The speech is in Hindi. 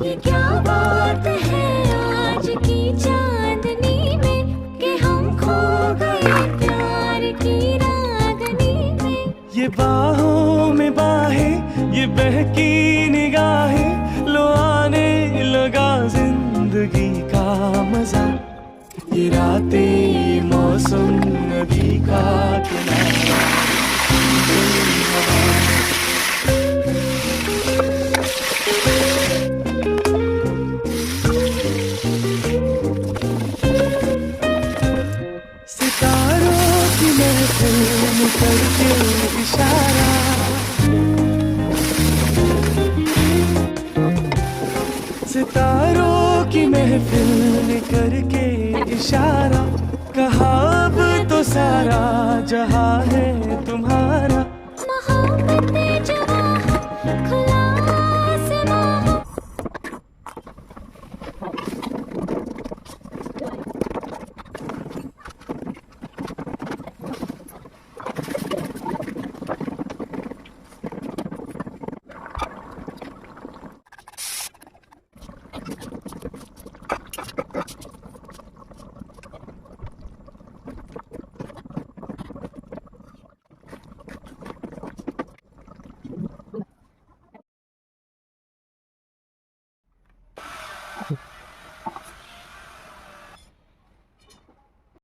ये क्या बात है आज की चांदनी में कि हम खो गए प्यार की रागनी में। ये बाहों में बाहें, ये बहकी निगाहें, लो आने लगा जिंदगी का मजा। ये रातें, ये मौसम, नदी का किनारा, सितारों की महफिल में करके इशारा, सितारों की महफिल में करके इशारा, कहा अब तो सारा जहां है